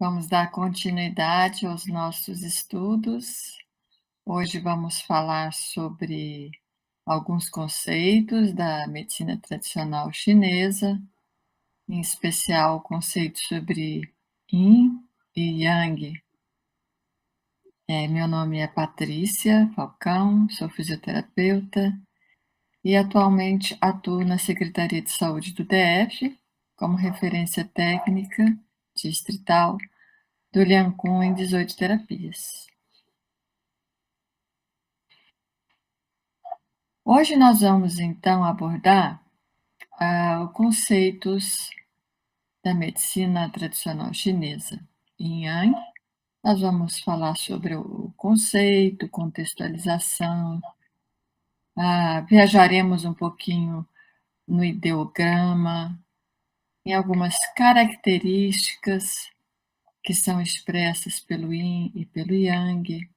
Vamos dar continuidade aos nossos estudos. Hoje vamos falar sobre alguns conceitos da medicina tradicional chinesa, em especial o conceito sobre Yin e Yang. Meu nome é Patrícia Falcão, sou fisioterapeuta e atualmente atuo na Secretaria de Saúde do DF como referência técnica distrital do Liancun em 18 terapias. Hoje nós vamos então abordar os conceitos da medicina tradicional chinesa em Yang. Nós vamos falar sobre o conceito, contextualização, viajaremos um pouquinho no ideograma, em algumas características que são expressas pelo Yin e pelo Yang.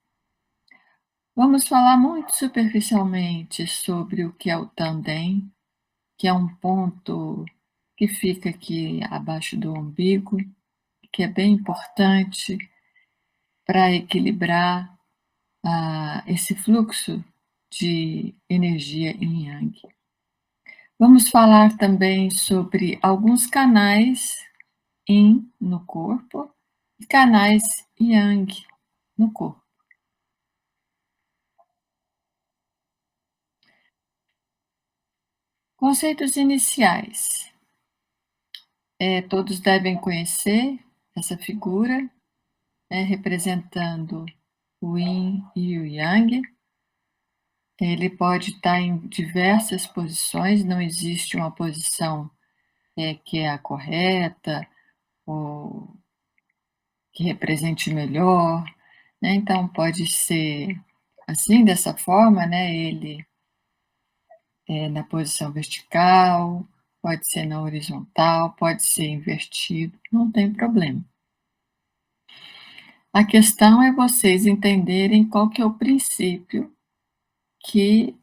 Vamos falar muito superficialmente sobre o que é o Tanden, que é um ponto que fica aqui abaixo do umbigo, que é bem importante para equilibrar esse fluxo de energia em Yang. Vamos falar também sobre alguns canais Yin no corpo e canais Yang no corpo. Conceitos iniciais. Todos devem conhecer essa figura, representando o Yin e o Yang. Ele pode estar em diversas posições, não existe uma posição que é a correta ou que represente melhor, né? Então pode ser assim, dessa forma, né? Ele na posição vertical, pode ser na horizontal, pode ser invertido, não tem problema. A questão é vocês entenderem qual que é o princípio que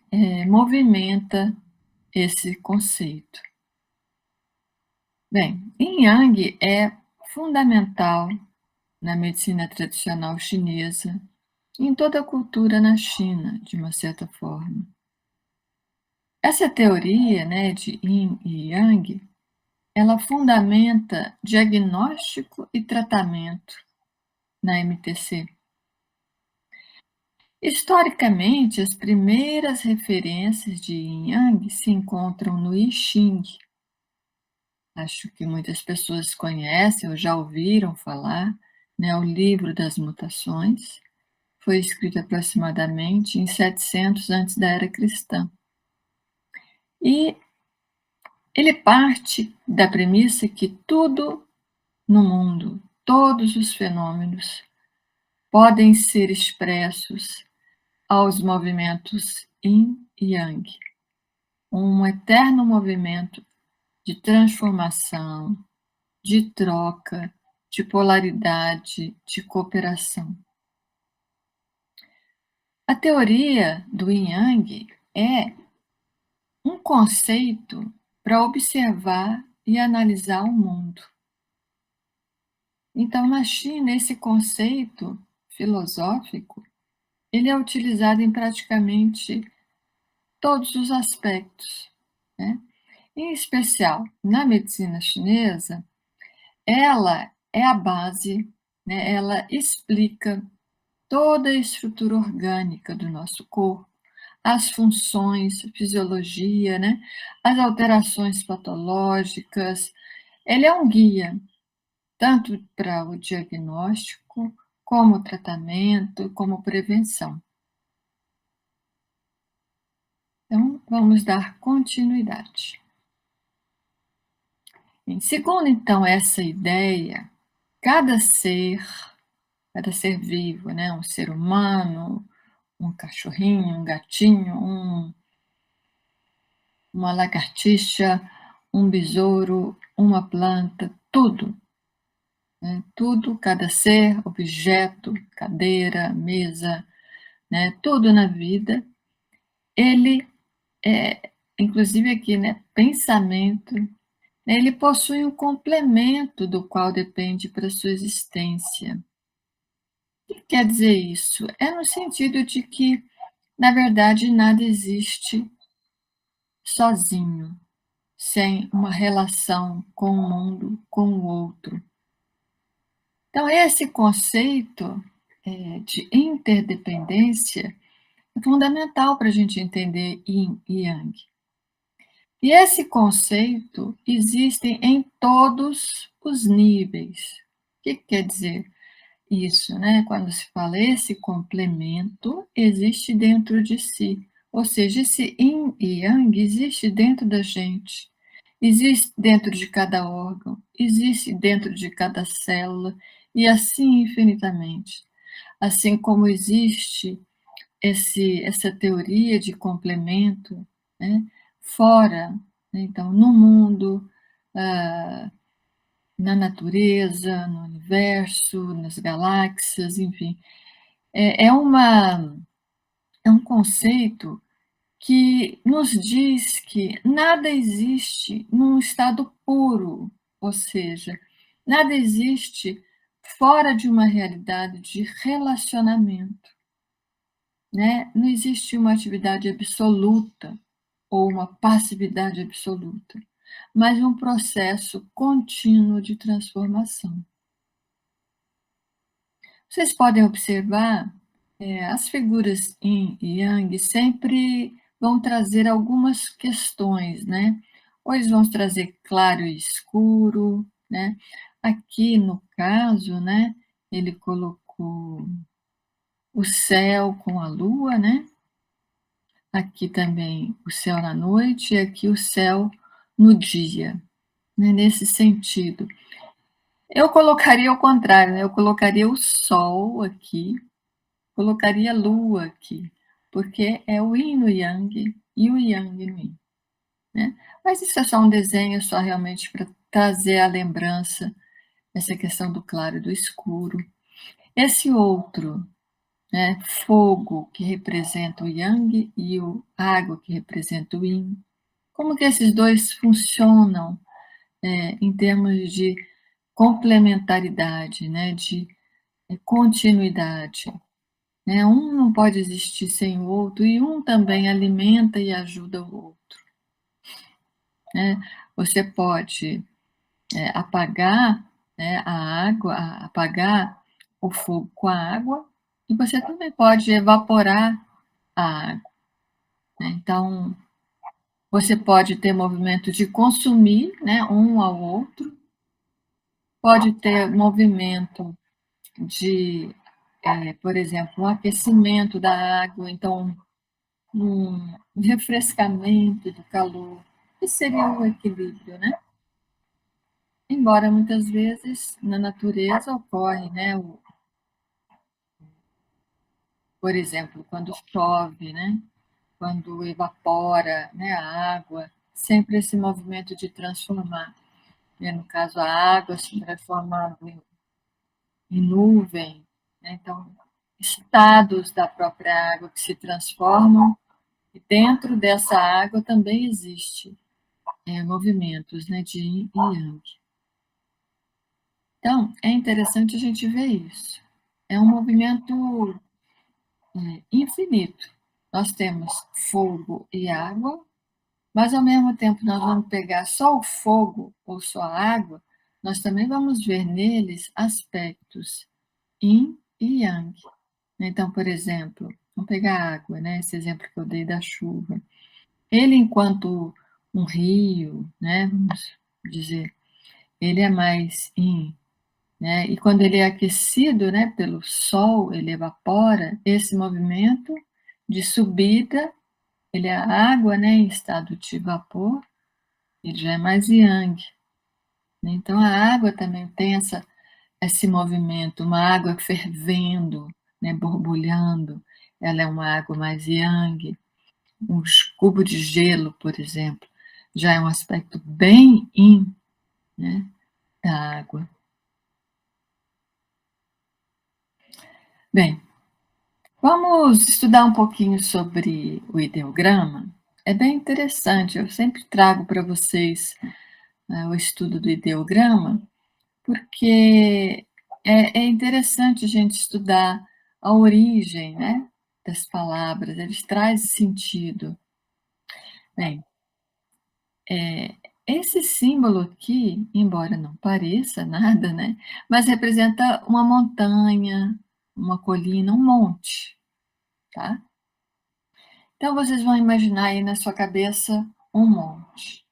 movimenta esse conceito. Bem, Yin Yang é fundamental na medicina tradicional chinesa, em toda a cultura na China, de uma certa forma. Essa teoria, né, de Yin e Yang, ela fundamenta diagnóstico e tratamento na MTC. Historicamente, as primeiras referências de Yin Yang se encontram no I Ching. Acho que muitas pessoas conhecem ou já ouviram falar, né? O livro das mutações foi escrito aproximadamente em 700 antes da era cristã. E ele parte da premissa que tudo no mundo, todos os fenômenos, podem ser expressos aos movimentos Yin e Yang, um eterno movimento de transformação, de troca, de polaridade, de cooperação. A teoria do Yin Yang é um conceito para observar e analisar o mundo. Então, na China, esse conceito filosófico, ele é utilizado em praticamente todos os aspectos, né? Em especial, na medicina chinesa, ela é a base, né? Ela explica toda a estrutura orgânica do nosso corpo, as funções, a fisiologia, né? As alterações patológicas. Ele é um guia, tanto para o diagnóstico, como o tratamento, como prevenção. Então, vamos dar continuidade. Segundo, então, essa ideia, cada ser vivo, né? Um ser humano, um cachorrinho, um gatinho, uma lagartixa, um besouro, uma planta, tudo. Né? Tudo, cada ser, objeto, cadeira, mesa, né? Tudo na vida, ele inclusive aqui, né? Pensamento, Ele possui um complemento do qual depende para sua existência. O que quer dizer isso? É no sentido de que, na verdade, nada existe sozinho, sem uma relação com o mundo, com o outro. Então, esse conceito de interdependência é fundamental para a gente entender Yin e Yang. E esse conceito existe em todos os níveis. O que quer dizer isso, né? Quando se fala esse complemento existe dentro de si, ou seja, esse Yin e Yang existe dentro da gente, existe dentro de cada órgão, existe dentro de cada célula e assim infinitamente. Assim como existe essa teoria de complemento, né, fora, né, então, no mundo, ah, na natureza, no universo, nas galáxias, enfim. É um conceito que nos diz que nada existe num estado puro, ou seja, nada existe fora de uma realidade de relacionamento, né? Não existe uma atividade absoluta ou uma passividade absoluta, mas um processo contínuo de transformação. Vocês podem observar, as figuras Yin e Yang sempre vão trazer algumas questões, né? Ou eles vão trazer claro e escuro, né? Aqui, no caso, né, ele colocou o céu com a lua, né? Aqui também o céu na noite e aqui o céu no dia, né? Nesse sentido. Eu colocaria ao contrário, né? Eu colocaria o sol aqui, colocaria a lua aqui, porque é o yin no yang e o yang no yin, né? Mas isso é só um desenho, só realmente para trazer a lembrança essa questão do claro e do escuro. Esse outro, né, fogo que representa o yang e o água que representa o yin. Como que esses dois funcionam em termos de complementaridade, né, de continuidade? Né? Um não pode existir sem o outro, e um também alimenta e ajuda o outro. Né? Você pode apagar, né, a água, apagar o fogo com a água, e você também pode evaporar a água. Né? Então, você pode ter movimento de consumir, né, um ao outro, pode ter movimento de, por exemplo, um aquecimento da água, então um refrescamento do calor, que seria o equilíbrio, né? Embora muitas vezes na natureza ocorre, né? Por exemplo, quando chove, né? Quando evapora, né, a água, sempre esse movimento de transformar, né? No caso, a água se transformando em nuvem, né? Então, estados da própria água que se transformam, e dentro dessa água também existe movimentos, né, de yin e yang. Então, é interessante a gente ver isso. É um movimento infinito. Nós temos fogo e água, mas ao mesmo tempo nós vamos pegar só o fogo ou só a água, nós também vamos ver neles aspectos yin e yang. Então, por exemplo, vamos pegar a água, né? Esse exemplo que eu dei da chuva. Ele, enquanto um rio, né? Vamos dizer, ele é mais yin, né? E quando ele é aquecido, né, pelo sol, ele evapora, esse movimento de subida, ele é a água, né, em estado de vapor, ele já é mais yang. Né? Então a água também tem esse movimento, uma água fervendo, né, borbulhando, ela é uma água mais yang. Um cubo de gelo, por exemplo, já é um aspecto bem yin, né, da água. Bem, vamos estudar um pouquinho sobre o ideograma. É bem interessante, eu sempre trago para vocês o estudo do ideograma, porque é interessante a gente estudar a origem, né, das palavras, eles trazem sentido. Bem, esse símbolo aqui, embora não pareça nada, né, mas representa uma montanha, uma colina, um monte, tá? Então vocês vão imaginar aí na sua cabeça um monte.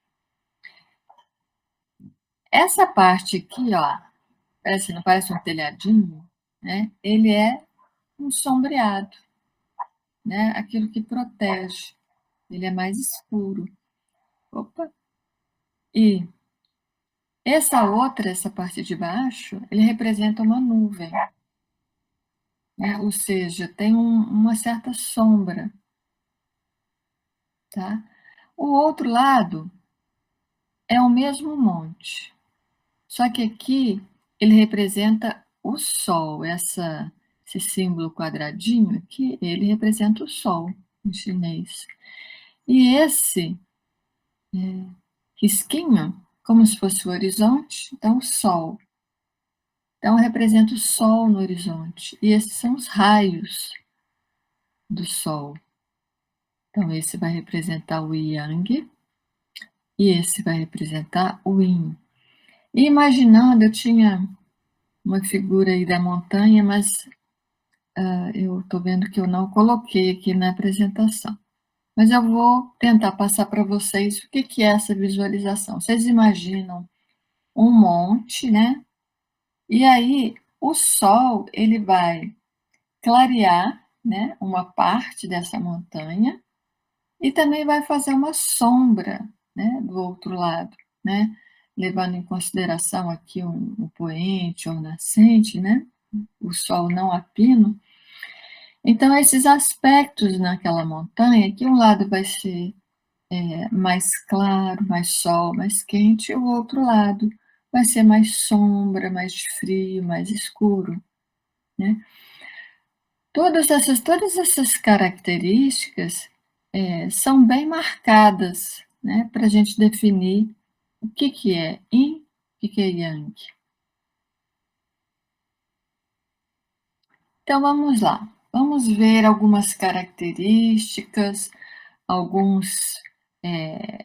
Essa parte aqui, ó, não parece um telhadinho, né? Ele é um sombreado, né? Aquilo que protege. Ele é mais escuro. Opa! E essa parte de baixo, ele representa uma nuvem, né? Ou seja, tem uma certa sombra, tá? O outro lado é o mesmo monte, só que aqui ele representa o sol. Esse símbolo quadradinho aqui, ele representa o sol em chinês. E esse risquinho, como se fosse o horizonte, então o sol. Então representa o sol no horizonte. E esses são os raios do sol. Então esse vai representar o yang e esse vai representar o yin. E imaginando, eu tinha uma figura aí da montanha, mas eu estou vendo que eu não coloquei aqui na apresentação. Mas eu vou tentar passar para vocês o que é essa visualização. Vocês imaginam um monte, né? E aí o sol ele vai clarear, né, uma parte dessa montanha e também vai fazer uma sombra, né, do outro lado, né? Levando em consideração aqui um poente ou nascente, né? O sol não a pino. Então, esses aspectos naquela montanha, que um lado vai ser mais claro, mais sol, mais quente, e o outro lado vai ser mais sombra, mais frio, mais escuro, né? Todas essas características são bem marcadas, né, para a gente definir o que é Yin, o que é Yang. Então vamos lá, vamos ver algumas características, alguns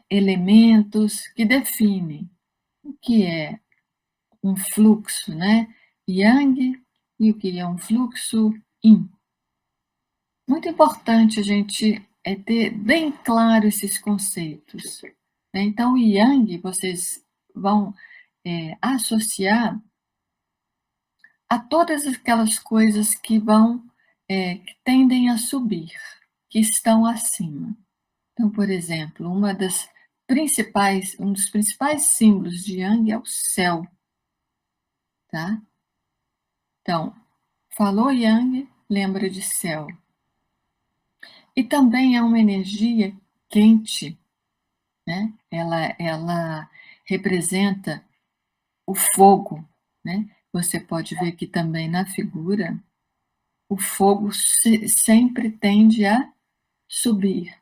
elementos que definem o que é um fluxo, né, Yang e o que é um fluxo Yin. Muito importante a gente ter bem claro esses conceitos, né? Então, o Yang vocês vão associar a todas aquelas coisas que que tendem a subir, que estão acima. Então, por exemplo, um dos principais símbolos de Yang é o céu, tá? Então, falou Yang, lembra de céu. E também é uma energia quente, né? Ela representa o fogo, né? Você pode ver que também na figura o fogo sempre tende a subir,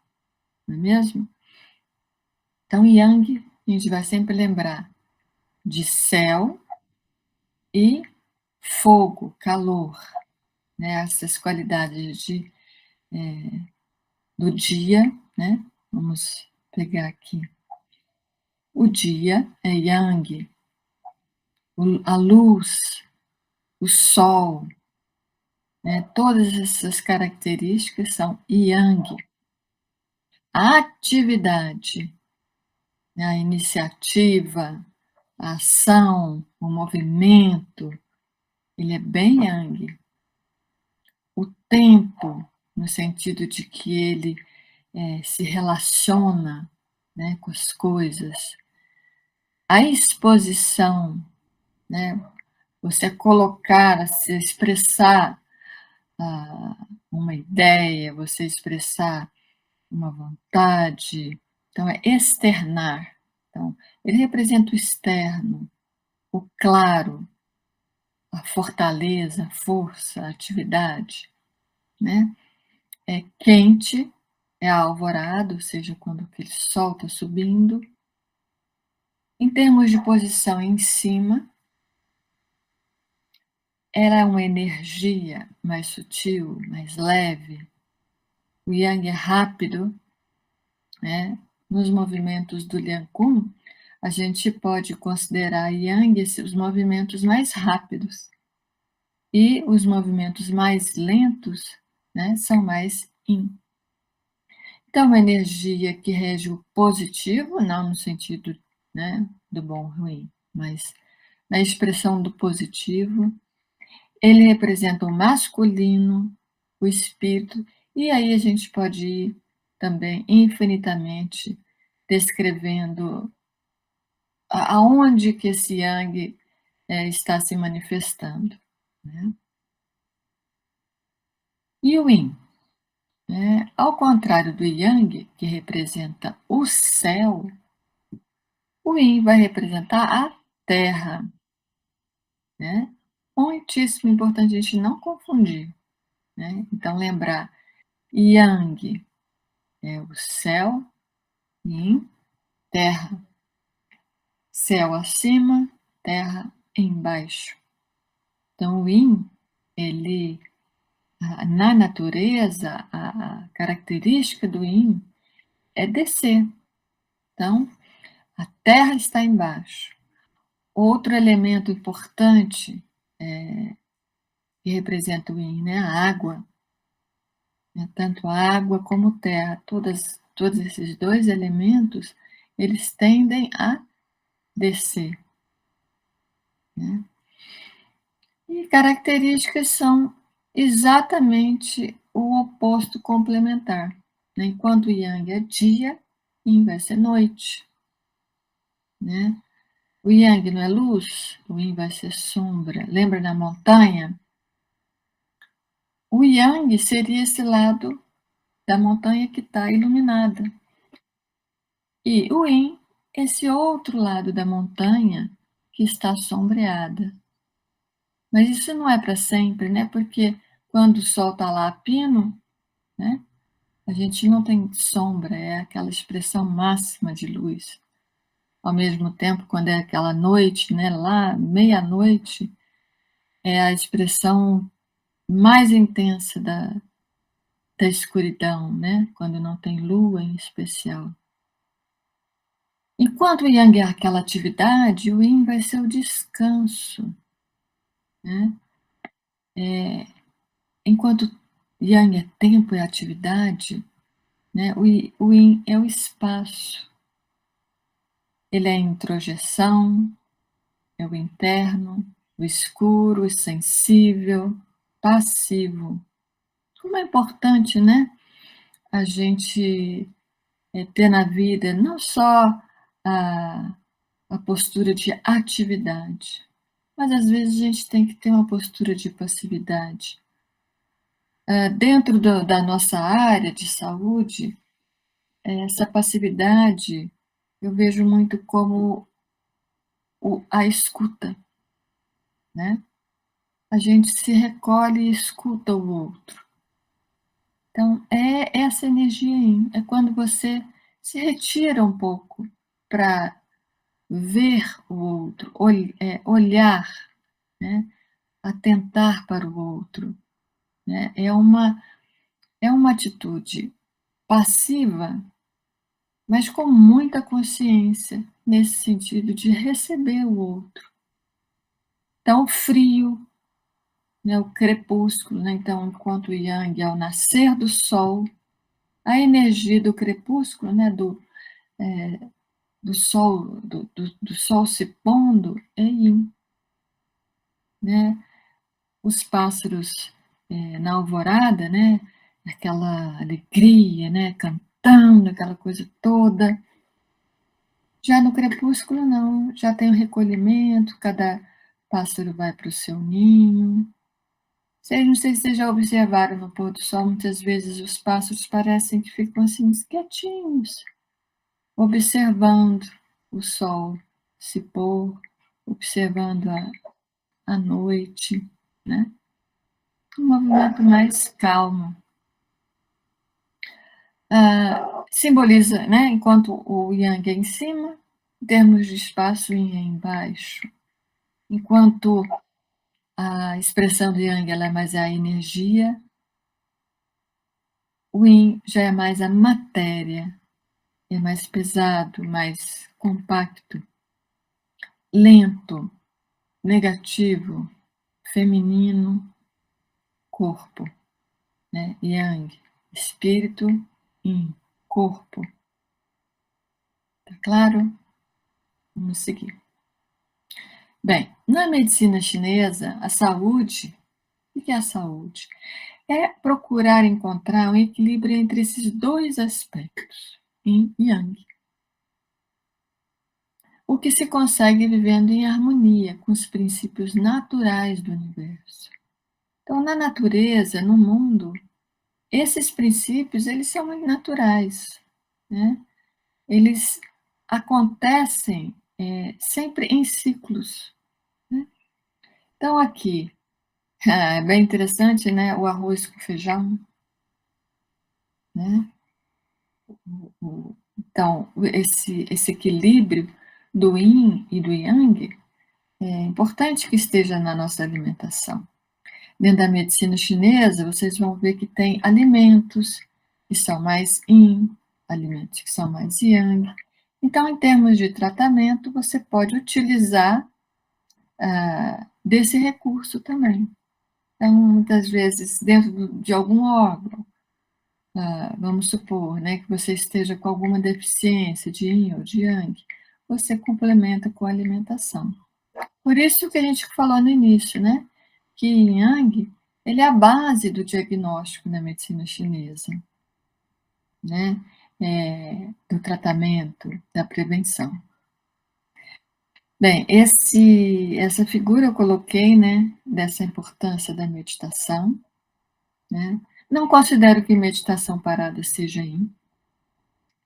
não é mesmo? Então, Yang, a gente vai sempre lembrar de céu e fogo, calor, né? Essas qualidades do dia, né? Vamos pegar aqui. O dia é Yang, a luz, o sol, né? Todas essas características são Yang. A atividade, né? A iniciativa, a ação, o movimento, ele é bem Yang. O tempo, no sentido de que ele se relaciona, né, com as coisas. A exposição, né? Você colocar, se expressar uma ideia, você expressar uma vontade, então é externar. Então, ele representa o externo, o claro, a fortaleza, a força, a atividade, né? É quente, é alvorado, ou seja, quando aquele sol está subindo. Em termos de posição em cima, ela é uma energia mais sutil, mais leve. O Yang é rápido, né? Nos movimentos do Liang Kun, a gente pode considerar Yang os movimentos mais rápidos. E os movimentos mais lentos, né, são mais Yin. Então, a energia que rege o positivo, não no sentido, né, do bom ou ruim, mas na expressão do positivo, ele representa o masculino, o espírito, e aí a gente pode ir também infinitamente descrevendo aonde que esse Yang está se manifestando, né? E o Yin? Ao contrário do Yang, que representa o céu, o Yin vai representar a terra, né? Muitíssimo importante a gente não confundir, né? Então, lembrar, Yang é o céu, Yin, terra. Céu acima, terra embaixo. Então, o Yin, ele, na natureza, a característica do Yin é descer. Então, a terra está embaixo. Outro elemento importante que representa o Yin, né? A água. Né? Tanto água como terra. Todos esses dois elementos, eles tendem a descer. Né? E características são exatamente o oposto complementar. Né? Enquanto o Yang é dia, Yin vai ser noite. Né? O Yang não é luz, o Yin vai ser sombra. Lembra da montanha? O Yang seria esse lado da montanha que está iluminada. E o Yin, esse outro lado da montanha que está sombreada. Mas isso não é para sempre, né? Porque quando o sol está lá a pino, né? A gente não tem sombra, é aquela expressão máxima de luz. Ao mesmo tempo, quando é aquela noite, né? Lá, meia-noite, é a expressão mais intensa da escuridão, né? Quando não tem lua em especial. Enquanto o Yang é aquela atividade, o Yin vai ser o descanso. Né? Enquanto Yang é tempo e atividade, né? O Yin é o espaço. Ele é a introjeção, é o interno, o escuro, o sensível, passivo. Como é importante, né? A gente ter na vida não só a postura de atividade, mas às vezes a gente tem que ter uma postura de passividade. Dentro da nossa área de saúde, essa passividade eu vejo muito como a escuta, né? A gente se recolhe e escuta o outro. Então, é essa energia aí, é quando você se retira um pouco para ver o outro, olhar, né? Atentar para o outro. Né? É uma atitude passiva, mas com muita consciência, nesse sentido de receber o outro. Então, o frio, né, o crepúsculo, né? Então, enquanto o Yang é o nascer do sol, a energia do crepúsculo, né, do sol, do sol se pondo, é Yin. Né? Os pássaros na alvorada, né, aquela alegria, né, cantando, aquela coisa toda. Já no crepúsculo, não, já tem o recolhimento, cada pássaro vai para o seu ninho. Não sei se vocês já observaram no pôr do sol, muitas vezes os pássaros parecem que ficam assim, quietinhos, observando o sol se pôr, observando a noite, né? Um movimento mais calmo. Simboliza, né? Enquanto o Yang é em cima, Em termos de espaço, o Yin é embaixo, enquanto a expressão do Yang ela é mais a energia, o Yin já é mais a matéria, é mais pesado, mais compacto, lento, negativo, feminino, corpo, né? Yang, espírito, Yin, corpo. Tá claro? Vamos seguir. Bem, na medicina chinesa, a saúde, o que é a saúde? É procurar encontrar um equilíbrio entre esses dois aspectos, Yin e Yang. O que se consegue vivendo em harmonia com os princípios naturais do universo. Então, na natureza, no mundo, esses princípios, eles são muito naturais, né? Eles acontecem sempre em ciclos, né? Então, aqui, é bem interessante, né? O arroz com feijão, né? Então, esse equilíbrio do yin e do yang é importante que esteja na nossa alimentação. Dentro da medicina chinesa, vocês vão ver que tem alimentos que são mais yin, alimentos que são mais yang. Então, em termos de tratamento, você pode utilizar desse recurso também. Então, muitas vezes, dentro de algum órgão, vamos supor, né, que você esteja com alguma deficiência de yin ou de yang, você complementa com a alimentação. Por isso que a gente falou no início, né, que yin yang, ele é a base do diagnóstico na medicina chinesa, né, do tratamento, da prevenção. Bem, essa figura eu coloquei, né, dessa importância da meditação, né. Não considero que meditação parada seja yin.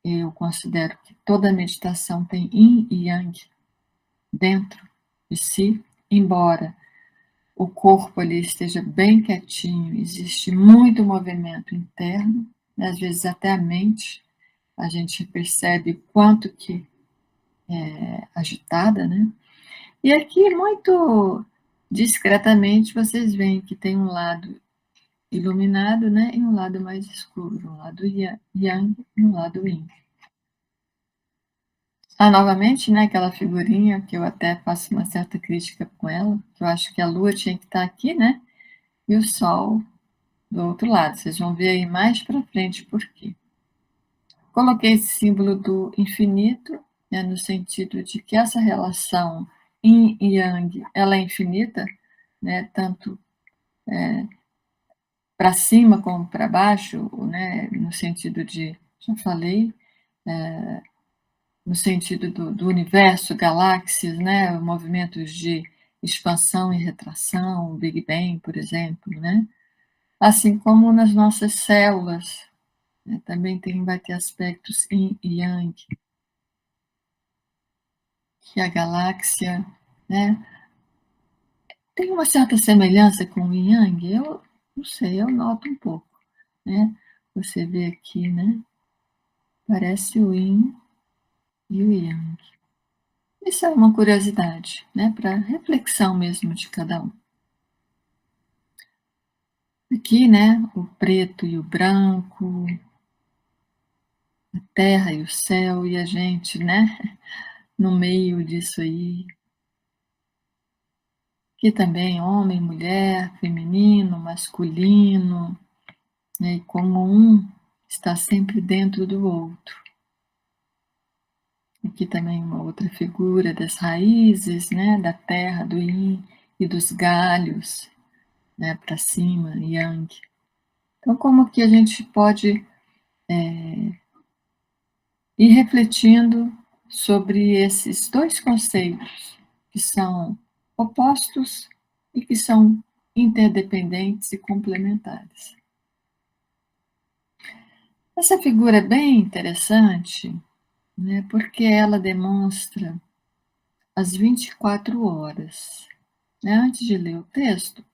Eu considero que toda meditação tem yin e yang dentro de si, embora o corpo ali esteja bem quietinho, existe muito movimento interno, né? Às vezes até a mente, a gente percebe quanto que é agitada, né? E aqui, muito discretamente, vocês veem que tem um lado iluminado, né? E um lado mais escuro, um lado yang e um lado yin. Novamente, né, aquela figurinha que eu até faço uma certa crítica com ela, que eu acho que a Lua tinha que estar aqui, né, e o Sol do outro lado. Vocês vão ver aí mais para frente por quê. Coloquei esse símbolo do infinito, né, no sentido de que essa relação Yin e Yang, ela é infinita, né, tanto para cima como para baixo, né, no sentido de, já falei, no sentido do universo, galáxias, né, movimentos de expansão e retração, o Big Bang, por exemplo, né? Assim como nas nossas células, né, também vai ter aspectos yin e yang, que a galáxia, né, tem uma certa semelhança com o yin yang, eu não sei, eu noto um pouco, né? Você vê aqui, né? Parece o yin e o yang. Isso é uma curiosidade, né? Para reflexão mesmo de cada um. Aqui, né, o preto e o branco, a terra e o céu e a gente, né, no meio disso aí. Aqui também homem, mulher, feminino, masculino, né, e como um está sempre dentro do outro. Aqui também uma outra figura das raízes, né, da terra, do yin e dos galhos, né, para cima, yang. Então, como que a gente pode ir refletindo sobre esses dois conceitos que são opostos e que são interdependentes e complementares. Essa figura é bem interessante, né, porque ela demonstra as 24 horas. Né? Antes de ler o texto,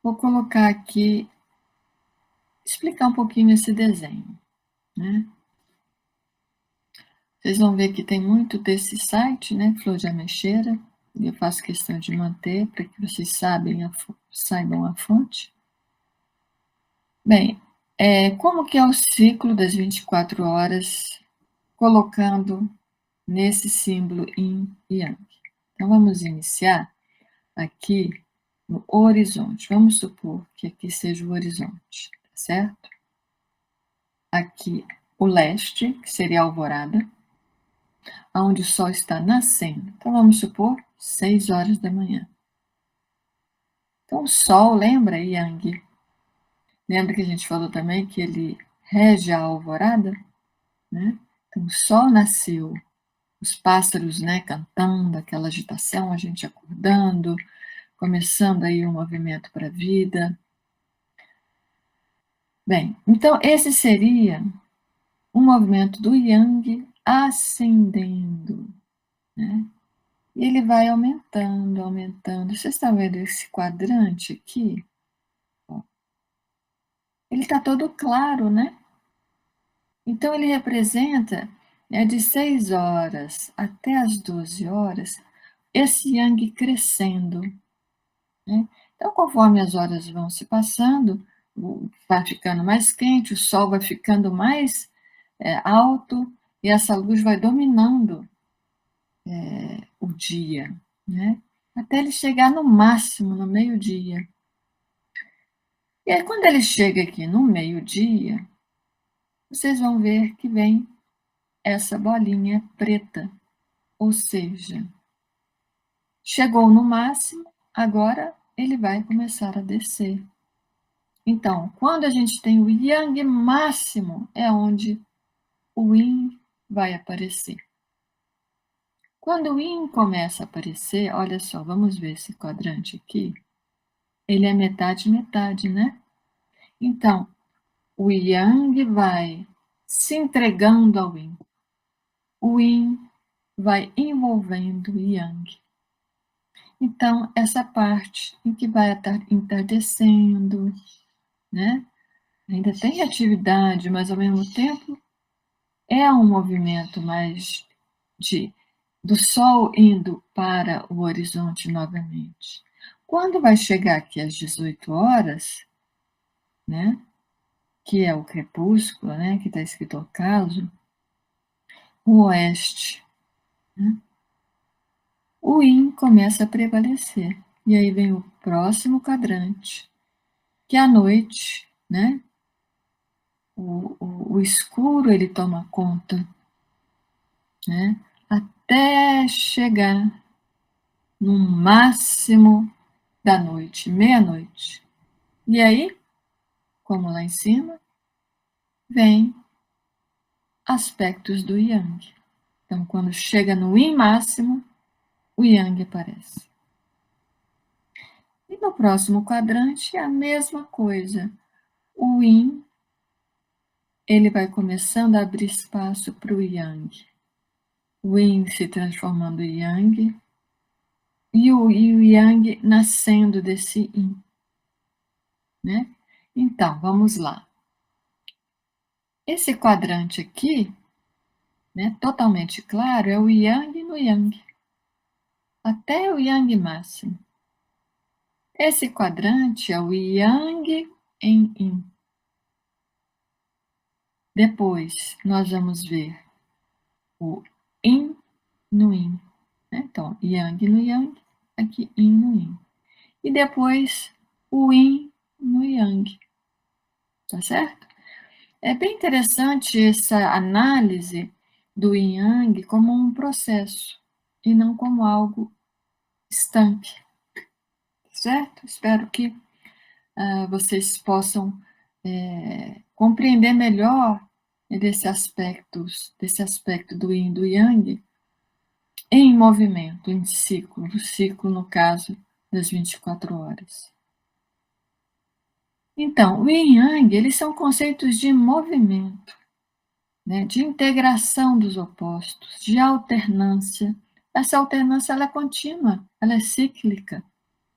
vou colocar aqui, explicar um pouquinho esse desenho. Né? Vocês vão ver que tem muito desse site, né, Flor de Ameixeira, e eu faço questão de manter para que vocês saibam a fonte. Bem, como que é o ciclo das 24 horas, colocando nesse símbolo Yin e Yang? Então, vamos iniciar aqui no horizonte. Vamos supor que aqui seja o horizonte, tá certo? Aqui o leste, que seria a alvorada, onde o sol está nascendo. Então, vamos supor 6 horas da manhã. Então, o sol, lembra, Yang? Lembra que a gente falou também que ele rege a alvorada? Né? Então, o sol nasceu, os pássaros, né, cantando, aquela agitação, a gente acordando, começando aí o movimento para a vida. Bem, então esse seria um movimento do Yang ascendendo, né? E ele vai aumentando, aumentando. Vocês estão vendo esse quadrante aqui? Ele está todo claro, né? Então ele representa, né, de 6 horas até as 12 horas, esse Yang crescendo, né? Então, conforme as horas vão se passando, vai ficando mais quente, o sol vai ficando mais alto e essa luz vai dominando o dia, né? Até ele chegar no máximo, no meio-dia. E aí, quando ele chega aqui no meio-dia, vocês vão ver que vem essa bolinha preta, ou seja, chegou no máximo, agora ele vai começar a descer. Então, quando a gente tem o Yang máximo, é onde o Yin vai aparecer. Quando o Yin começa a aparecer, olha só, vamos ver esse quadrante aqui. Ele é metade, metade, né? Então, o Yang vai se entregando ao Yin. O Yin vai envolvendo o Yang. Então, essa parte em que vai estar entardecendo, né? Ainda tem atividade, mas ao mesmo tempo é um movimento mais do Sol indo para o horizonte novamente. Quando vai chegar aqui às 18 horas, né, que é o crepúsculo, né, que está escrito ocaso, o oeste, né, o Yin começa a prevalecer. E aí vem o próximo quadrante, que é a noite, né? O escuro ele toma conta, né? Até chegar no máximo da noite, meia-noite. E aí, como lá em cima, vem aspectos do Yang. Então, quando chega no Yin máximo, o Yang aparece. E no próximo quadrante é a mesma coisa. O Yin, ele vai começando a abrir espaço para o Yang. O Yin se transformando em Yang e o Yang nascendo desse Yin, né? Então, vamos lá. Esse quadrante aqui, né, totalmente claro, é o Yang no Yang, até o Yang máximo. Esse quadrante é o Yang em Yin. Depois, nós vamos ver o Yin no Yin. Né? Então, Yang no Yang, aqui Yin no Yin. E depois, o Yin no Yang. Tá certo? É bem interessante essa análise do Yin Yang como um processo e não como algo estanque. Certo? Espero que vocês possam compreender melhor desse aspecto do Yin e do Yang em movimento, em ciclo, o ciclo, no caso, das 24 horas. Então, o Yin e Yang, eles são conceitos de movimento, né, de integração dos opostos, de alternância. Essa alternância ela é contínua, ela é cíclica.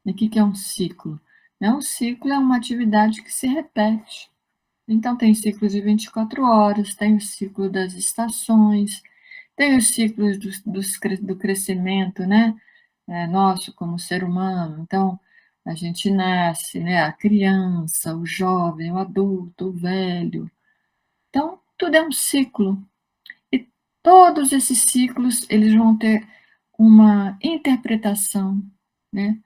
E o que é um ciclo? Um ciclo é uma atividade que se repete. Então, tem ciclo de 24 horas, tem o ciclo das estações, Tem os ciclos do crescimento, né? Nosso como ser humano. Então, a gente nasce, né? A criança, o jovem, o adulto, o velho. Então, tudo é um ciclo. E todos esses ciclos, eles vão ter uma interpretação, né?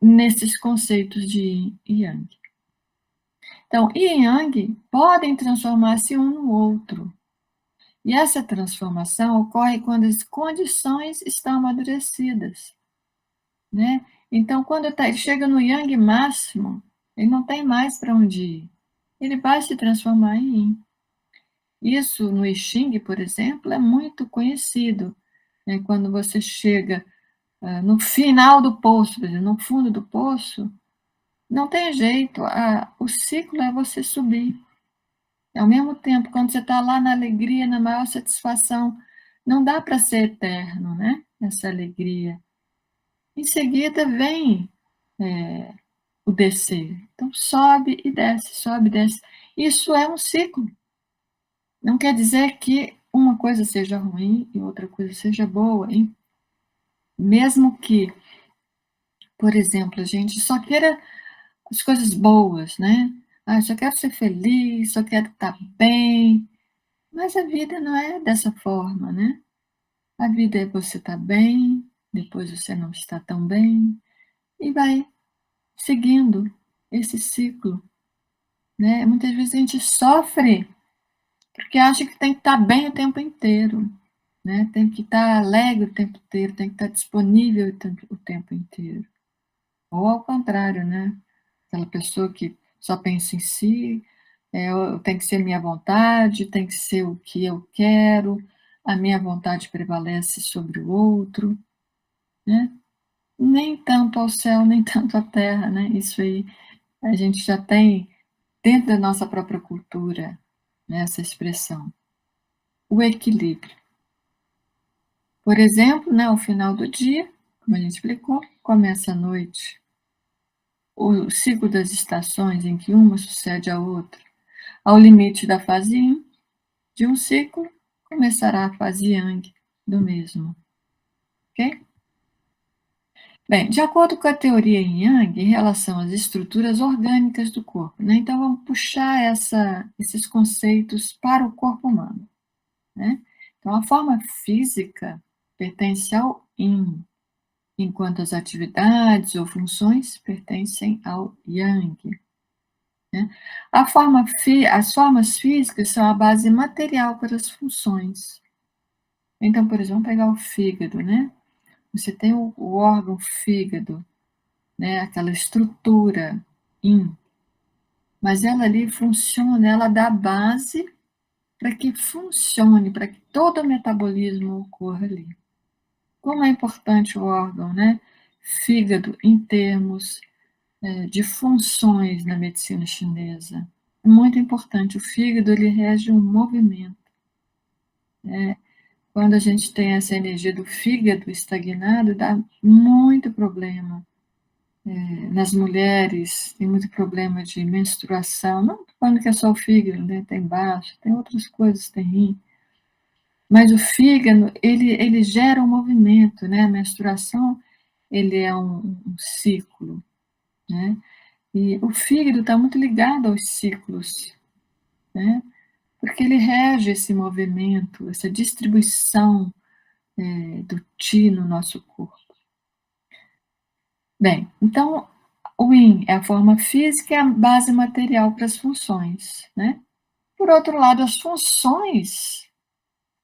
Nesses conceitos de Yin e Yang. Então, Yin e Yang podem transformar-se um no outro. E essa transformação ocorre quando as condições estão amadurecidas, né? Então, quando ele chega no Yang máximo, ele não tem mais para onde ir. Ele vai se transformar em Yin. Isso no I Ching, por exemplo, é muito conhecido. Né? Quando você chega no final do poço, por exemplo, no fundo do poço, não tem jeito, o ciclo é você subir. Ao mesmo tempo, quando você está lá na alegria, na maior satisfação, não dá para ser eterno, né? Essa alegria. Em seguida vem o descer. Então, sobe e desce, sobe e desce. Isso é um ciclo. Não quer dizer que uma coisa seja ruim e outra coisa seja boa, hein? Mesmo que, por exemplo, a gente só queira as coisas boas, né? Eu só quero ser feliz, só quero estar bem. Mas a vida não é dessa forma, né? A vida é você estar bem, depois você não está tão bem, e vai seguindo esse ciclo, né? Muitas vezes a gente sofre porque acha que tem que estar bem o tempo inteiro, né? Tem que estar alegre o tempo inteiro, tem que estar disponível o tempo inteiro. Ou ao contrário, né? Aquela pessoa que só pensa em si, tem que ser minha vontade, tem que ser o que eu quero, a minha vontade prevalece sobre o outro, né? Nem tanto ao céu, nem tanto à terra, né? Isso aí a gente já tem dentro da nossa própria cultura, né, essa expressão. O equilíbrio. Por exemplo, né, ao final do dia, como a gente explicou, começa a noite. O ciclo das estações em que uma sucede à outra. Ao limite da fase yin de um ciclo, começará a fase yang do mesmo. Ok? Bem, de acordo com a teoria Yin Yang, em relação às estruturas orgânicas do corpo, né? Então vamos puxar esses conceitos para o corpo humano, né? Então a forma física pertence ao Yin, enquanto as atividades ou funções pertencem ao Yang. Né? As formas físicas são a base material para as funções. Então, por exemplo, vamos pegar o fígado, né? Você tem o órgão fígado, né? Aquela estrutura in, mas ela ali funciona, ela dá base para que funcione, para que todo o metabolismo ocorra ali. Como é importante o órgão, né? Fígado em termos de funções na medicina chinesa. É muito importante. O fígado ele rege um movimento. Quando a gente tem essa energia do fígado estagnado, dá muito problema. Nas mulheres, tem muito problema de menstruação. Não estou falando que é só o fígado, né? Tem baixo, tem outras coisas, tem rim. Mas o fígado, ele gera um movimento, né? A menstruação, ele é um ciclo, né? E o fígado está muito ligado aos ciclos, né? Porque ele rege esse movimento, essa distribuição do Qi no nosso corpo. Bem, então o Yin é a forma física e a base material para as funções, né? Por outro lado, as funções,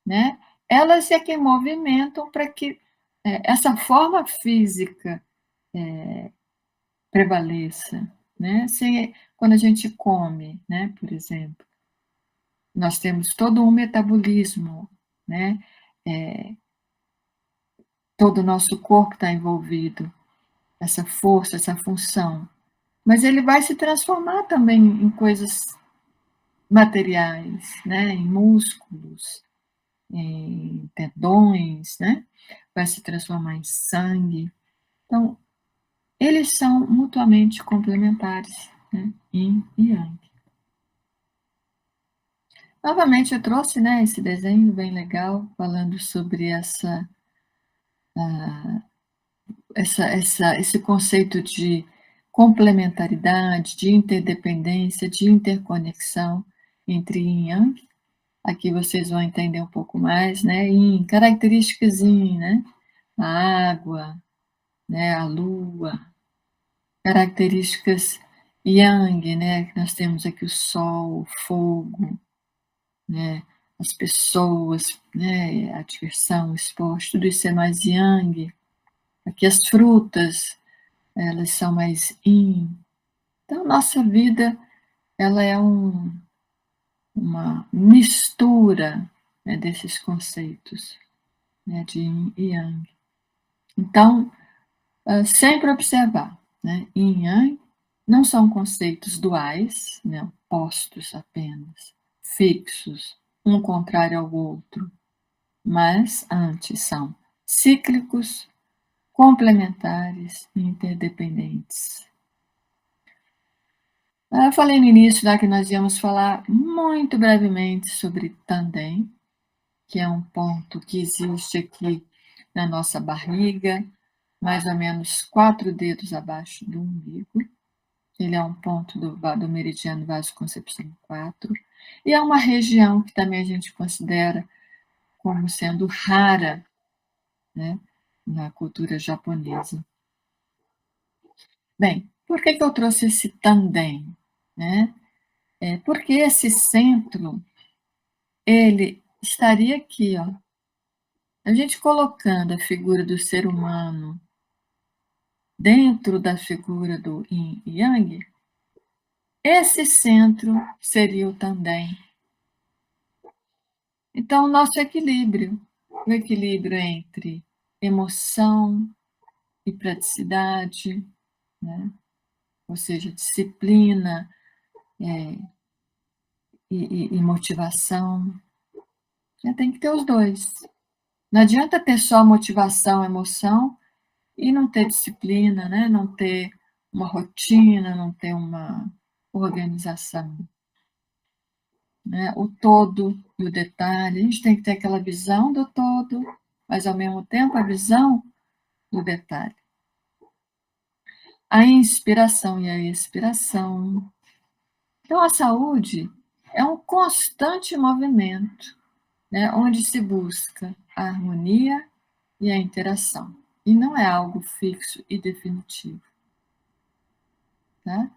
né? Elas é que movimentam para que essa forma física prevaleça, né? Quando a gente come, né? Por exemplo, nós temos todo um metabolismo, né? Todo o nosso corpo está envolvido, essa força, essa função. Mas ele vai se transformar também em coisas materiais, né? Em músculos, em tendões, né? Vai se transformar em sangue. Então, eles são mutuamente complementares, né? Yin e Yang. Novamente eu trouxe, né, esse desenho bem legal, falando sobre esse conceito de complementaridade, de interdependência, de interconexão entre Yin e Yang. Aqui vocês vão entender um pouco mais, né? Yin, características Yin, né? A água, né? A lua, características Yang, né? Nós temos aqui o sol, o fogo, né? As pessoas, né? A diversão, o esporte, tudo isso é mais Yang. Aqui as frutas, elas são mais Yin. Então, nossa vida, ela é uma mistura, né, desses conceitos, né, de Yin e Yang. Então, sempre observar, né, Yin e Yang não são conceitos duais, né, opostos apenas, fixos, um contrário ao outro, mas antes são cíclicos, complementares e interdependentes. Eu falei no início lá que nós íamos falar muito brevemente sobre Tandem, que é um ponto que existe aqui na nossa barriga, mais ou menos 4 dedos abaixo do umbigo. Ele é um ponto do meridiano vasoconcepção 4. E é uma região que também a gente considera como sendo rara, né, na cultura japonesa. Bem, por que eu trouxe esse Tandem? Né? Porque esse centro, ele estaria aqui, ó. A gente colocando a figura do ser humano dentro da figura do Yin e Yang, esse centro seria o Tandem. Então, o nosso equilíbrio, o equilíbrio entre emoção e praticidade, né? Ou seja, disciplina e motivação. Tem que ter os dois. Não adianta ter só motivação, emoção e não ter disciplina, né? Não ter uma rotina, não ter uma organização. Né? O todo e o detalhe, a gente tem que ter aquela visão do todo, mas ao mesmo tempo a visão do detalhe. A inspiração e a expiração. Então, a saúde é um constante movimento, né? Onde se busca a harmonia e a interação, e não é algo fixo e definitivo. Tá?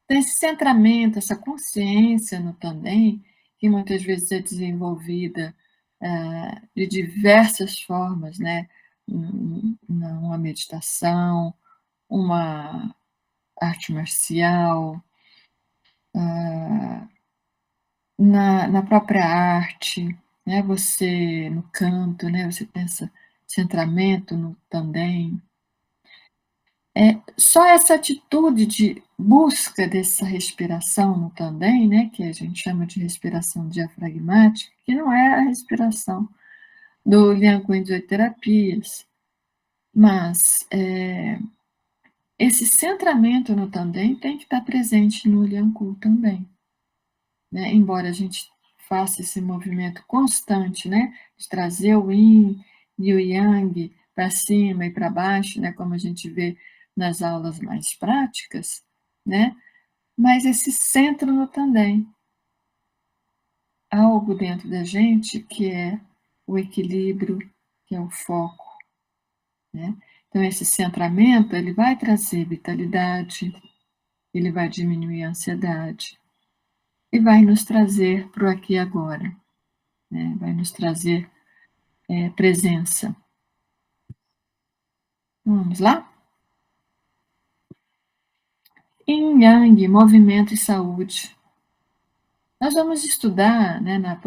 Então, esse centramento, essa consciência no Tandem, que muitas vezes é desenvolvida de diversas formas, né? Uma meditação, uma arte marcial, na própria arte, né? Você no canto, né? Você pensa centramento no Tandem. Só essa atitude de busca dessa respiração no Tandem, né, que a gente chama de respiração diafragmática, que não é a respiração do Lianguin 18 terapias, mas esse centramento no Tandem tem que estar presente no Liangu também, né, embora a gente faça esse movimento constante, né, de trazer o Yin e o Yang para cima e para baixo, né, como a gente vê nas aulas mais práticas, né? Mas esse centro no Tandem, algo dentro da gente que é o equilíbrio, que é o foco, né? Então esse centramento, ele vai trazer vitalidade, ele vai diminuir a ansiedade e vai nos trazer para o aqui e agora, né? Vai nos trazer presença. Vamos lá? Yin Yang, movimento e saúde. Nós vamos estudar, né, no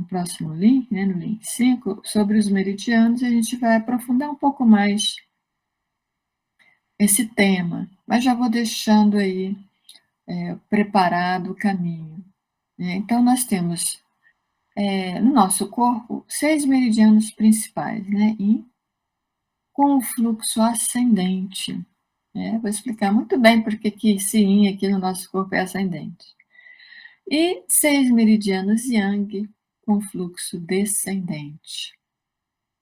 próximo link, né, no link 5, sobre os meridianos, e a gente vai aprofundar um pouco mais esse tema, mas já vou deixando aí preparado o caminho. Né? Então, nós temos no nosso corpo 6 meridianos principais, né, e com o fluxo ascendente. Vou explicar muito bem porque que esse Yin aqui no nosso corpo é ascendente. E 6 meridianos yang com fluxo descendente,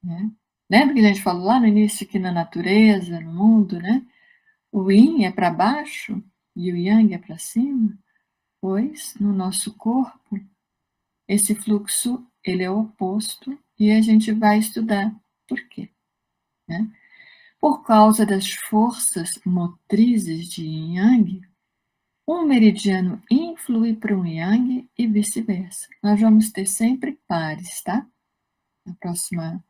né? Lembra que a gente falou lá no início que na natureza, no mundo, né? O yin é para baixo e o yang é para cima? Pois no nosso corpo esse fluxo ele é o oposto e a gente vai estudar por quê, né? Por causa das forças motrizes de yin yang, um meridiano influi para um yang e vice-versa. Nós vamos ter sempre pares, tá? Na próxima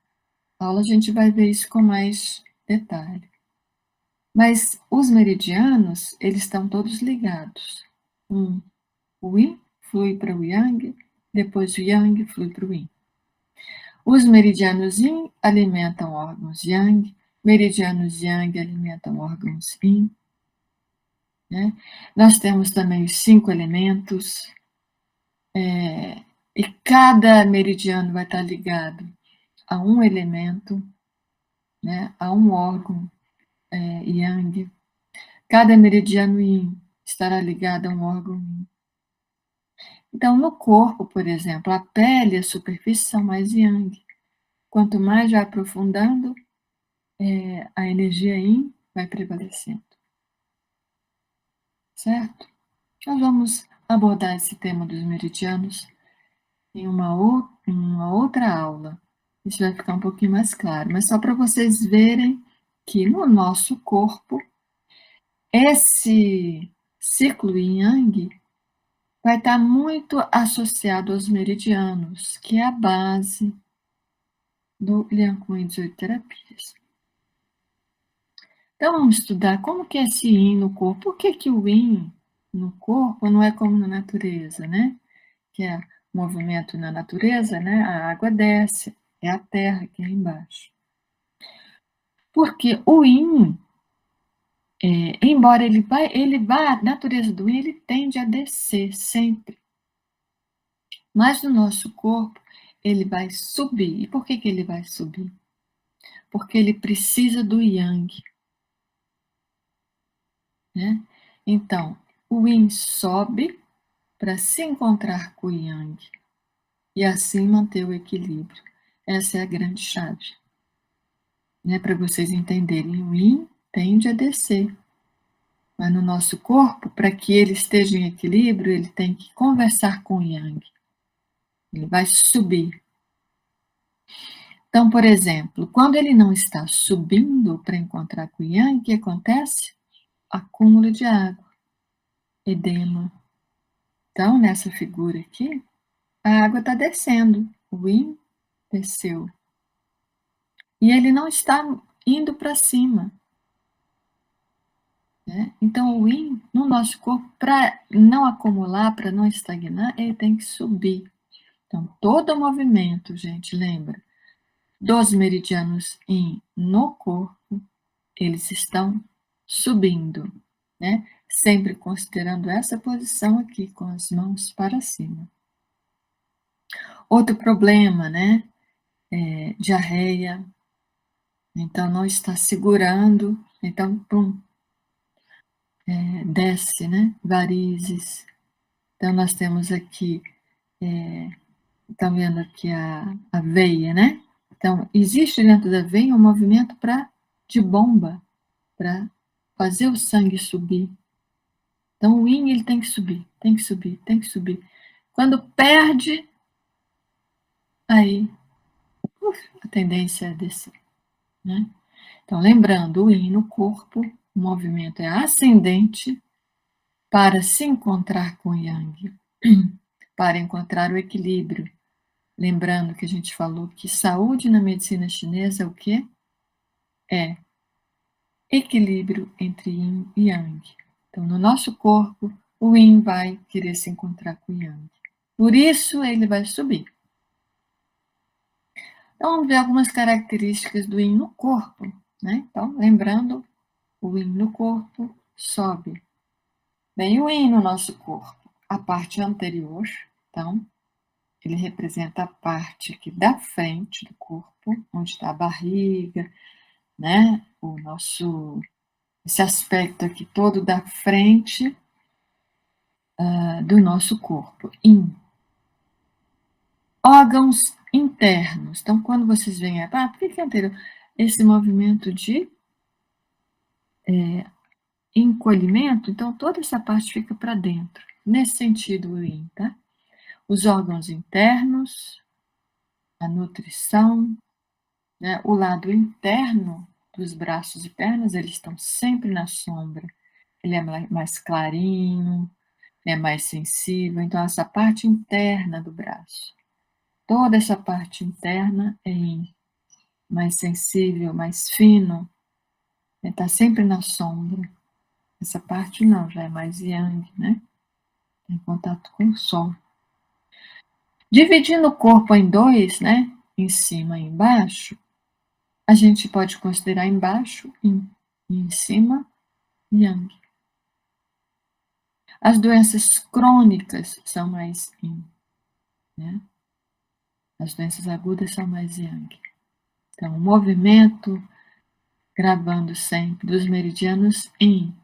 aula a gente vai ver isso com mais detalhe. Mas os meridianos, eles estão todos ligados. O yin flui para o yang, depois o yang flui para o yin. Os meridianos yin alimentam órgãos yang, meridianos yang alimentam órgãos yin. Né? Nós temos também os 5 elementos, e cada meridiano vai estar ligado a um elemento, né? A um órgão yang. Cada meridiano yin estará ligado a um órgão yin. Então, no corpo, por exemplo, a pele e a superfície são mais yang. Quanto mais vai aprofundando, a energia yin vai prevalecendo. Certo? Nós vamos abordar esse tema dos meridianos em uma outra aula. Isso vai ficar um pouquinho mais claro, mas só para vocês verem que no nosso corpo, esse ciclo yin yang vai estar muito associado aos meridianos, que é a base do Liang Kun 18 terapias. Então, vamos estudar como que é esse yin no corpo. Por que o yin no corpo não é como na natureza, né? Que é movimento na natureza, né? A água desce, é a terra que é embaixo. Porque o yin, embora ele vá, a natureza do yin, ele tende a descer sempre. Mas no nosso corpo, ele vai subir. E por que ele vai subir? Porque ele precisa do yang. Né? Então, o yin sobe para se encontrar com o yang e assim manter o equilíbrio. Essa é a grande chave. Né? Para vocês entenderem, o yin tende a descer. Mas no nosso corpo, para que ele esteja em equilíbrio, ele tem que conversar com o yang. Ele vai subir. Então, por exemplo, quando ele não está subindo para encontrar com o yang, o que acontece? Acúmulo de água, edema. Então, nessa figura aqui, a água está descendo, o yin desceu. E ele não está indo para cima. Né? Então, o yin no nosso corpo, para não acumular, para não estagnar, ele tem que subir. Então, todo movimento, gente, lembra, dos meridianos yin no corpo, eles estão subindo, né? Sempre considerando essa posição aqui, com as mãos para cima. Outro problema, né? Diarreia. Então, não está segurando, então, pum, desce, né? Varizes. Então, nós temos aqui, estão vendo aqui a veia, né? Então, existe dentro da veia um movimento de bomba, para fazer o sangue subir. Então, o yin, ele tem que subir, tem que subir, tem que subir. Quando perde, aí a tendência é descer. Né? Então, lembrando, o yin no corpo, o movimento é ascendente para se encontrar com o yang, para encontrar o equilíbrio. Lembrando que a gente falou que saúde na medicina chinesa é o quê? É equilíbrio entre yin e yang. Então, no nosso corpo, o yin vai querer se encontrar com o yang. Por isso, ele vai subir. Então, vamos ver algumas características do yin no corpo. Né? Então, lembrando, o yin no corpo sobe. Bem, o yin no nosso corpo, a parte anterior, então, ele representa a parte aqui da frente do corpo, onde está a barriga, né? Esse aspecto aqui todo da frente, do nosso corpo. Yin. Órgãos internos. Então, quando vocês veem, por que anterior? Esse movimento de encolhimento, então toda essa parte fica para dentro. Nesse sentido, o Yin, tá? Os órgãos internos, a nutrição, né? O lado interno dos braços e pernas, eles estão sempre na sombra. Ele é mais clarinho, é mais sensível. Então, essa parte interna do braço, toda essa parte interna é mais sensível, mais fino, está sempre na sombra. Essa parte não, já é mais yang, né? Em contato com o sol. Dividindo o corpo em dois, né? Em cima e embaixo, a gente pode considerar embaixo yin, e em cima yang. As doenças crônicas são mais yin, né? As doenças agudas são mais yang. Então, o movimento, gravando sempre, dos meridianos yin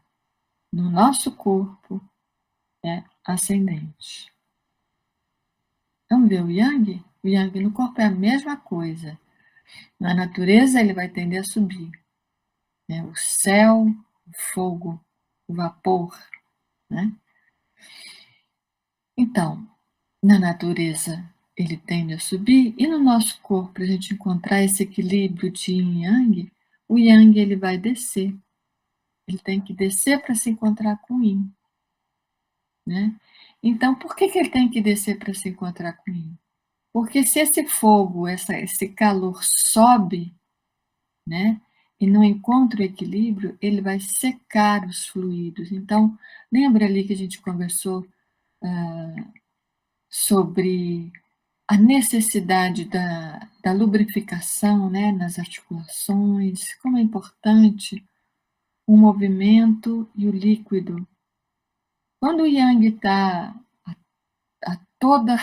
no nosso corpo é ascendente. Vamos ver o yang? O yang no corpo é a mesma coisa. Na natureza, ele vai tender a subir. Né? O céu, o fogo, o vapor. Né? Então, na natureza, ele tende a subir, e no nosso corpo, para a gente encontrar esse equilíbrio de yin e yang, o yang ele vai descer. Ele tem que descer para se encontrar com o yin. Né? Então, por que ele tem que descer para se encontrar com o yin? Porque se esse fogo, esse calor sobe, né, e não encontra o equilíbrio, ele vai secar os fluidos. Então, lembra ali que a gente conversou sobre a necessidade da lubrificação, né, nas articulações, como é importante o movimento e o líquido. Quando o yang está a toda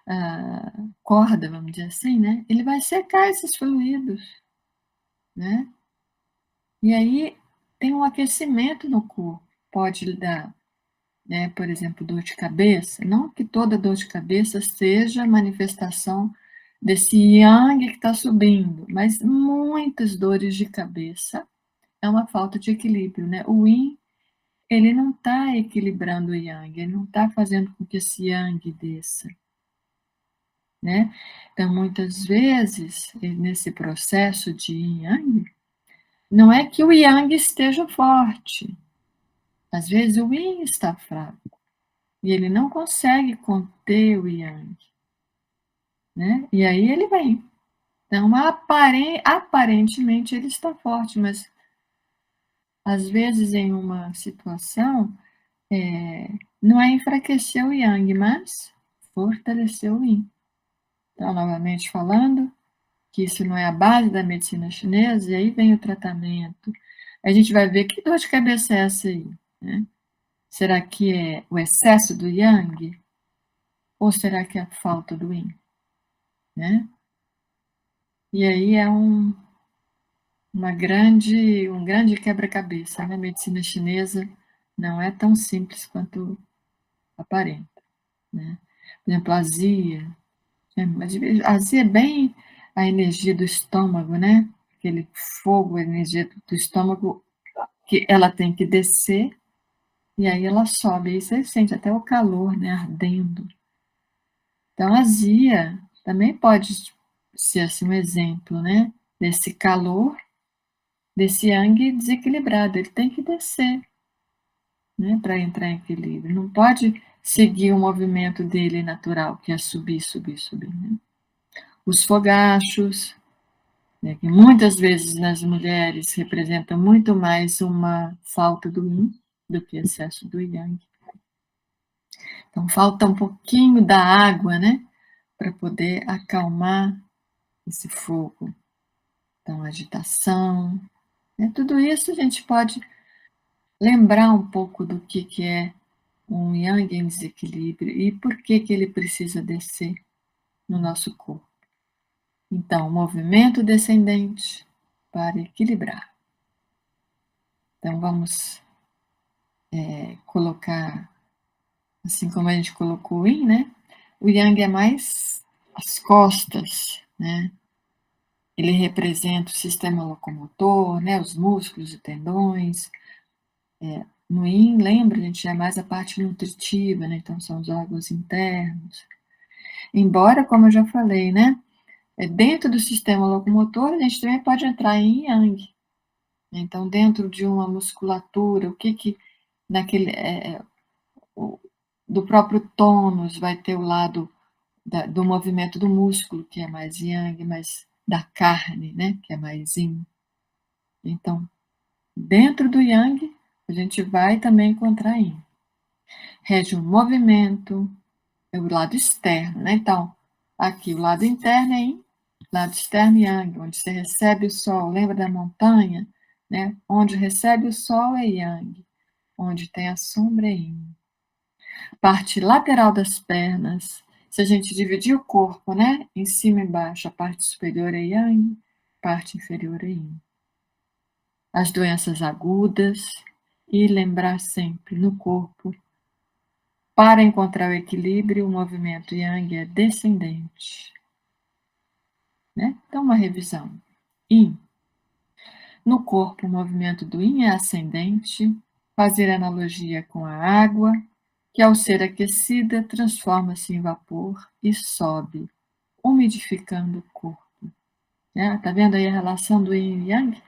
a corda, vamos dizer assim, né, ele vai secar esses fluidos, né? E aí tem um aquecimento no corpo, pode dar, né, por exemplo, dor de cabeça. Não que toda dor de cabeça seja manifestação desse yang que está subindo, mas muitas dores de cabeça é uma falta de equilíbrio, né? O yin, ele não está equilibrando o yang, ele não está fazendo com que esse yang desça, né? Então, muitas vezes, nesse processo de yin yang, não é que o yang esteja forte. Às vezes o yin está fraco e ele não consegue conter o yang, né? E aí ele vem. Então, aparentemente ele está forte, mas às vezes em uma situação não é enfraquecer o yang, mas fortalecer o yin. Então, novamente falando, que isso não é a base da medicina chinesa, e aí vem o tratamento. A gente vai ver que dor de cabeça é essa aí, né? Será que é o excesso do yang? Ou será que é a falta do yin? Né? E aí é um grande quebra-cabeça. Né? A medicina chinesa não é tão simples quanto aparenta. Né? Por exemplo, a azia. A azia é bem a energia do estômago, né? Aquele fogo, a energia do estômago, que ela tem que descer, e aí ela sobe. Aí você sente até o calor, né? Ardendo. Então, a azia também pode ser assim, um exemplo, né? Desse calor, desse yang desequilibrado. Ele tem que descer, né? Para entrar em equilíbrio. Não pode seguir o movimento dele natural, que é subir, subir, subir. Né? Os fogachos, né? Que muitas vezes nas mulheres representam muito mais uma falta do yin do que excesso do yang. Então, falta um pouquinho da água, né? Para poder acalmar esse fogo. Então, agitação, né? Tudo isso a gente pode lembrar um pouco do que é um yang em desequilíbrio e por que ele precisa descer no nosso corpo. Então, movimento descendente para equilibrar. Então, vamos colocar assim como a gente colocou o yin, né? O yang é mais as costas, né? Ele representa o sistema locomotor, né? Os músculos e tendões. No yin, lembra, a gente é mais a parte nutritiva, né? Então são os órgãos internos. Embora, como eu já falei, né? Dentro do sistema locomotor, a gente também pode entrar em yang. Então, dentro de uma musculatura, o que naquele do próprio tônus vai ter o lado do movimento do músculo, que é mais yang, mais da carne, né, que é mais yin. Então, dentro do yang, a gente vai também encontrar yin. Rege o movimento, é o lado externo, né? Então, aqui o lado interno é yin, lado externo yang, onde você recebe o sol, lembra da montanha, né? Onde recebe o sol é yang, onde tem a sombra é yin. Parte lateral das pernas, se a gente dividir o corpo, né, em cima e embaixo, a parte superior é yang, parte inferior é yin. As doenças agudas e lembrar sempre no corpo, para encontrar o equilíbrio, o movimento yang é descendente. Né? Então, uma revisão. Yin. No corpo, o movimento do yin é ascendente, fazer analogia com a água, que ao ser aquecida transforma-se em vapor e sobe, umidificando o corpo. Tá vendo aí a relação do yin e yang?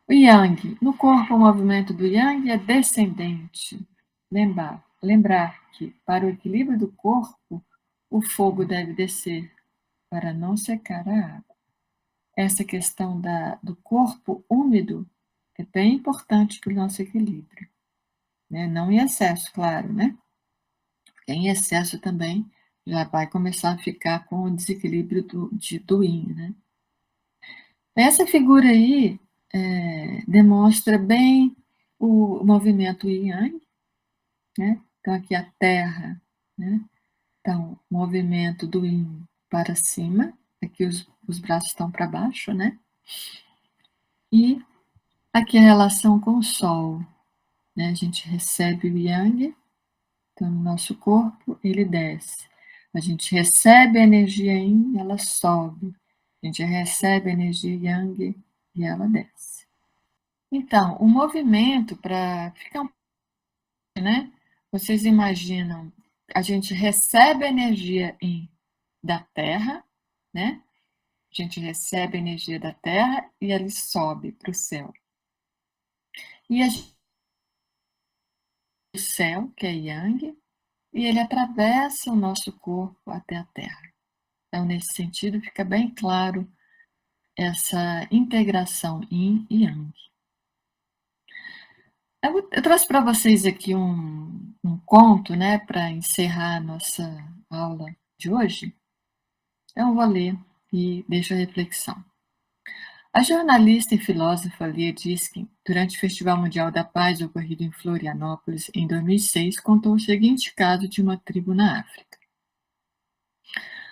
O yang. No corpo, o movimento do yang é descendente. Lembrar que, para o equilíbrio do corpo, o fogo deve descer, para não secar a água. Essa questão do corpo úmido é bem importante para o nosso equilíbrio. Né? Não em excesso, claro, né? Porque em excesso também já vai começar a ficar com o desequilíbrio do yin, né? Essa figura aí demonstra bem o movimento yin-yang, né? Então, aqui a terra, né? Então, movimento do yin para cima, aqui os braços estão para baixo, né? E aqui a relação com o sol, né? A gente recebe o yang, então no nosso corpo ele desce. A gente recebe a energia yin, ela sobe. A gente recebe a energia yang e ela desce. Então, o movimento, para ficar né? Vocês imaginam, a gente recebe a energia da Terra, né? A gente recebe a energia da Terra e ele sobe para o céu. E o céu, que é Yang, e ele atravessa o nosso corpo até a Terra. Então, nesse sentido, fica bem claro essa integração Yin e Yang. Eu trouxe para vocês aqui um conto, né, para encerrar a nossa aula de hoje. Então, vou ler e deixo a reflexão. A jornalista e filósofa Lia Diskin, durante o Festival Mundial da Paz ocorrido em Florianópolis em 2006, contou o seguinte caso de uma tribo na África.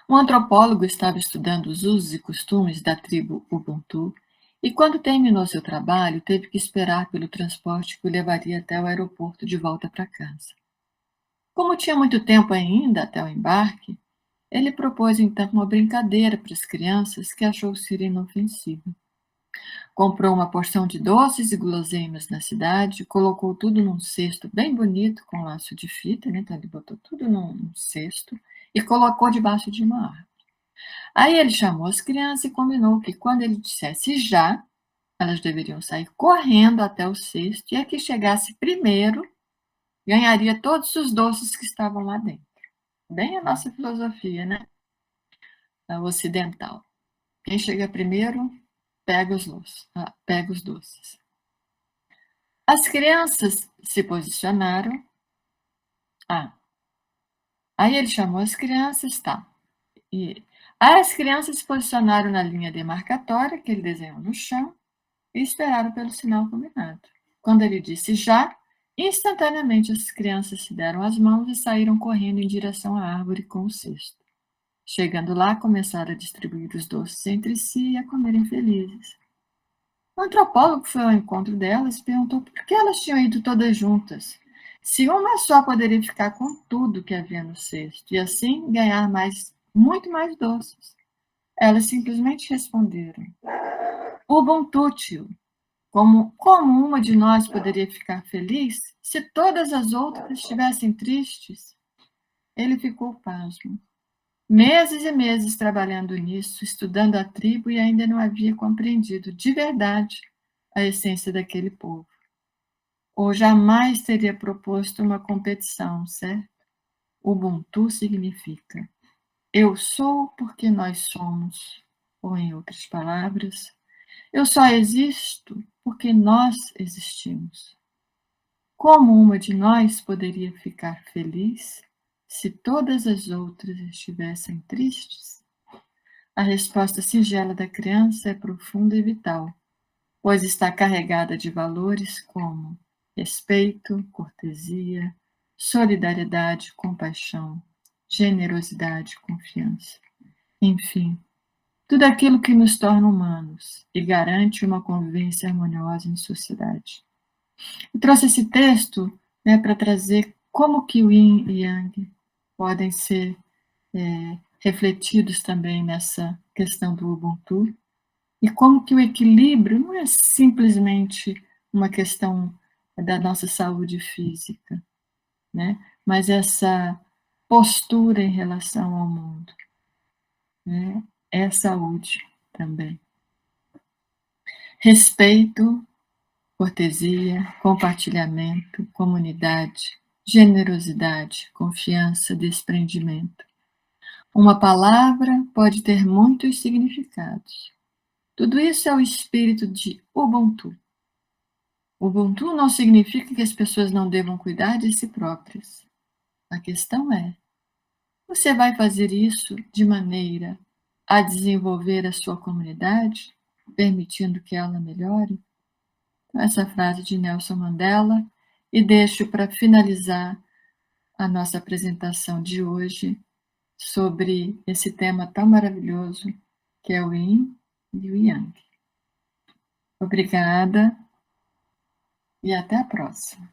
Um antropólogo estava estudando os usos e costumes da tribo Ubuntu e, quando terminou seu trabalho, teve que esperar pelo transporte que o levaria até o aeroporto de volta para casa. Como tinha muito tempo ainda até o embarque, ele propôs então uma brincadeira para as crianças que achou ser inofensiva. Comprou uma porção de doces e guloseimas na cidade, colocou tudo num cesto bem bonito com laço de fita, né? Então ele botou tudo num cesto e colocou debaixo de uma árvore. Aí ele chamou as crianças e combinou que quando ele dissesse já, elas deveriam sair correndo até o cesto e a que chegasse primeiro ganharia todos os doces que estavam lá dentro. Bem a nossa filosofia, né? A ocidental. Quem chega primeiro pega os doces. As crianças se posicionaram. Aí ele chamou as crianças, tá? E aí as crianças se posicionaram na linha demarcatória que ele desenhou no chão e esperaram pelo sinal combinado. Quando ele disse já, instantaneamente as crianças se deram as mãos e saíram correndo em direção à árvore com o cesto. Chegando lá, começaram a distribuir os doces entre si e a comerem felizes. O antropólogo foi ao encontro delas e perguntou por que elas tinham ido todas juntas, Se uma só poderia ficar com tudo que havia no cesto e assim ganhar muito mais doces. Elas simplesmente responderam: Ubuntu, tio. Como uma de nós poderia ficar feliz se todas as outras estivessem tristes? Ele ficou pasmo. Meses e meses trabalhando nisso, estudando a tribo e ainda não havia compreendido de verdade a essência daquele povo. Ou jamais teria proposto uma competição, certo? Ubuntu significa eu sou porque nós somos, ou em outras palavras, eu só existo porque nós existimos. Como uma de nós poderia ficar feliz se todas as outras estivessem tristes? A resposta singela da criança é profunda e vital, pois está carregada de valores como respeito, cortesia, solidariedade, compaixão, generosidade, confiança. Enfim, tudo aquilo que nos torna humanos e garante uma convivência harmoniosa em sociedade. Eu trouxe esse texto, né, para trazer como que o Yin e Yang podem ser refletidos também nessa questão do Ubuntu e como que o equilíbrio não é simplesmente uma questão da nossa saúde física, né, mas essa postura em relação ao mundo, né, é saúde também. Respeito, cortesia, compartilhamento, comunidade, generosidade, confiança, desprendimento. Uma palavra pode ter muitos significados. Tudo isso é o espírito de Ubuntu. Ubuntu não significa que as pessoas não devam cuidar de si próprias. A questão é: você vai fazer isso de maneira a desenvolver a sua comunidade, permitindo que ela melhore? Essa frase de Nelson Mandela e deixo para finalizar a nossa apresentação de hoje sobre esse tema tão maravilhoso que é o Yin e o Yang. Obrigada e até a próxima.